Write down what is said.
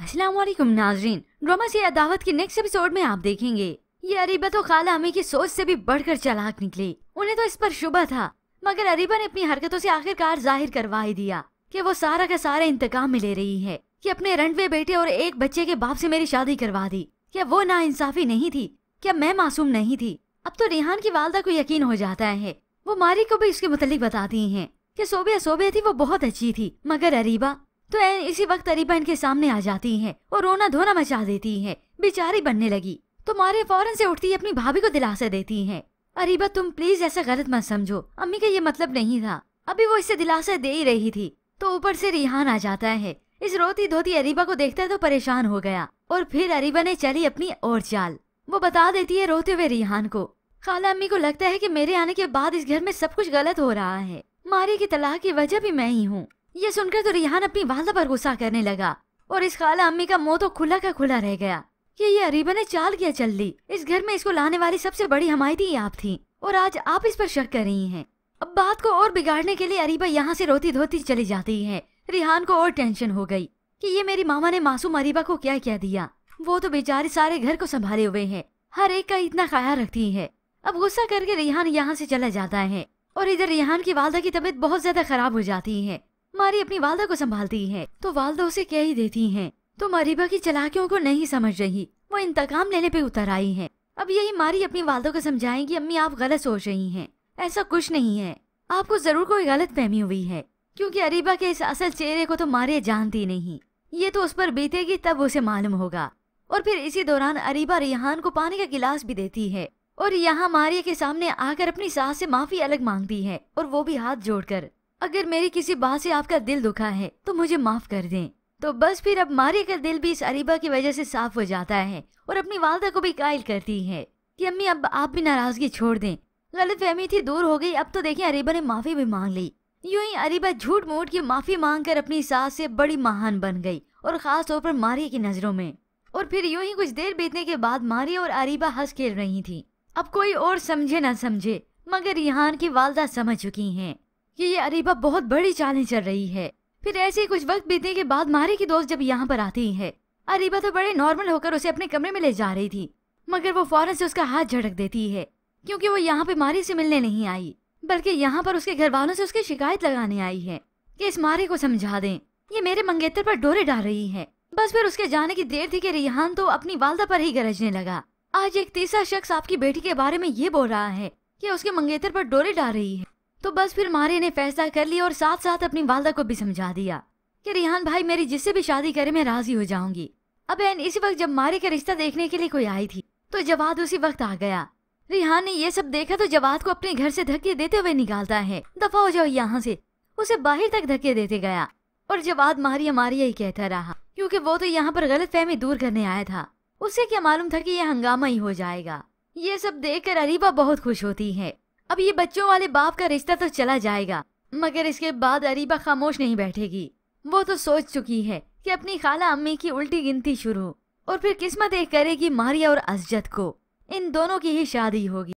अस्सलाम वालेकुम नाजरीन, ड्रामा से अदावत के नेक्स्ट एपिसोड में आप देखेंगे ये अरीबा तो खाला अम्मी की सोच से भी बढ़कर चालाक निकली। उन्हें तो इस पर शुबा था, मगर अरीबा ने अपनी हरकतों से आखिरकार जाहिर करवा ही दिया कि वो सारा का सारा इंतकाम में ले रही है कि अपने रंडवे बेटे और एक बच्चे के बाप से मेरी शादी करवा दी। क्या वो नाइंसाफी नहीं थी? क्या मैं मासूम नहीं थी? अब तो रेहान की वालदा को यकीन हो जाता है। वो मारी को भी इसके मुतालिक बताती हैं कि सोबिया थी, वो बहुत अच्छी थी। मगर अरीबा तो इसी वक्त अरीबा इनके सामने आ जाती है और रोना धोना मचा देती है। बेचारी बनने लगी तो मारे फौरन से उठती अपनी भाभी को दिलासा देती है, अरीबा तुम प्लीज ऐसा गलत मत समझो, अम्मी का ये मतलब नहीं था। अभी वो इससे दिलासा दे ही रही थी तो ऊपर से रेहान आ जाता है। इस रोती धोती अरीबा को देखता तो परेशान हो गया और फिर अरीबा ने चली अपनी और चाल। वो बता देती है रोते हुए रेहान को, खाला अम्मी को लगता है कि मेरे आने के बाद इस घर में सब कुछ गलत हो रहा है। मारी की तलाक की वजह भी मैं ही हूँ। ये सुनकर तो रेहान अपनी वालदा पर गुस्सा करने लगा और इस खाला अम्मी का मुंह तो खुला का खुला रह गया कि ये अरीबा ने चाल किया चल ली। इस घर में इसको लाने वाली सबसे बड़ी हमायती आप थी और आज आप इस पर शक कर रही हैं। अब बात को और बिगाड़ने के लिए अरीबा यहाँ से रोती धोती चली जाती है। रेहान को और टेंशन हो गई कि ये मेरी मामा ने मासूम अरीबा को क्या क्या दिया। वो तो बेचारे सारे घर को संभाले हुए है, हर एक का इतना ख्याल रखती है। अब गुस्सा करके रेहान यहाँ से चला जाता है और इधर रेहान की वालदा की तबीयत बहुत ज्यादा खराब हो जाती है। मारी अपनी वालदा को संभालती है तो वालदा उसे कह ही देती है तुम अरीबा की चालाकियों को नहीं समझ रही, वो इंतकाम लेने पे उतर आई है। अब यही मारी अपनी वालदा को समझाएंगी, अम्मी आप गलत सोच रही हैं, ऐसा कुछ नहीं है, आपको जरूर कोई गलत फहमी हुई है, क्योंकि अरीबा के इस असल चेहरे को तो मारिया जानती नहीं। ये तो उस पर बीतेगी तब उसे मालूम होगा। और फिर इसी दौरान अरीबा रेहान को पानी का गिलास भी देती है और यहाँ मारिया के सामने आकर अपनी सास से माफी अलग मांगती है और वो भी हाथ जोड़कर, अगर मेरी किसी बात से आपका दिल दुखा है तो मुझे माफ कर दें। तो बस फिर अब मारिया का दिल भी इस अरीबा की वजह से साफ हो जाता है और अपनी वालदा को भी कायल करती है कि अम्मी अब आप भी नाराजगी छोड़ दें, गलत फहमी थी दूर हो गई। अब तो देखिए अरीबा ने माफी भी मांग ली। यूं ही अरीबा झूठ मूठ की माफी मांग कर अपनी सास से बड़ी महान बन गई और खास तौर पर मारिया की नजरों में। और फिर यूं ही कुछ देर बीतने के बाद मारिया और अरीबा हंस खेल रही थी। अब कोई और समझे न समझे मगर रेहान की वालदा समझ चुकी हैं कि ये अरीबा बहुत बड़ी चालें चल रही है। फिर ऐसे ही कुछ वक्त बीतने के बाद मारी की दोस्त जब यहाँ पर आती है, अरीबा तो बड़े नॉर्मल होकर उसे अपने कमरे में ले जा रही थी, मगर वो फौरन से उसका हाथ झटक देती है क्योंकि वो यहाँ पे मारी से मिलने नहीं आई बल्कि यहाँ पर उसके घर वालों से उसकी शिकायत लगाने आई है कि इस मारी को समझा दें, ये मेरे मंगेतर पर डोरे डाल रही है। बस फिर उसके जाने की देर थी कि रेहान तो अपनी वालदा पर ही गरजने लगा। आज एक तीसरा शख्स आपकी बेटी के बारे में ये बोल रहा है कि उसके मंगेतर पर डोरे डाल रही है। तो बस फिर मारिया ने फैसला कर लिया और साथ साथ अपनी वालदा को भी समझा दिया कि रेहान भाई मेरी जिससे भी शादी करे मैं राजी हो जाऊंगी। अब इसी वक्त जब मारिया का रिश्ता देखने के लिए कोई आई थी तो जवाद उसी वक्त आ गया। रेहान ने ये सब देखा तो जवाद को अपने घर से धक्के देते हुए निकालता है, दफा हो जाओ यहाँ से, उसे बाहर तक धक्के देते गया। और जवाद मारिया मारिया ही कहता रहा क्योंकि वो तो यहाँ पर गलत फहमी दूर करने आया था। उससे क्या मालूम था कि ये हंगामा ही हो जाएगा। ये सब देखकर अरीबा बहुत खुश होती है। अब ये बच्चों वाले बाप का रिश्ता तो चला जाएगा मगर इसके बाद अरीबा खामोश नहीं बैठेगी। वो तो सोच चुकी है कि अपनी खाला अम्मी की उल्टी गिनती शुरू और फिर किस्मत एक करेगी मारिया और असजद को, इन दोनों की ही शादी होगी।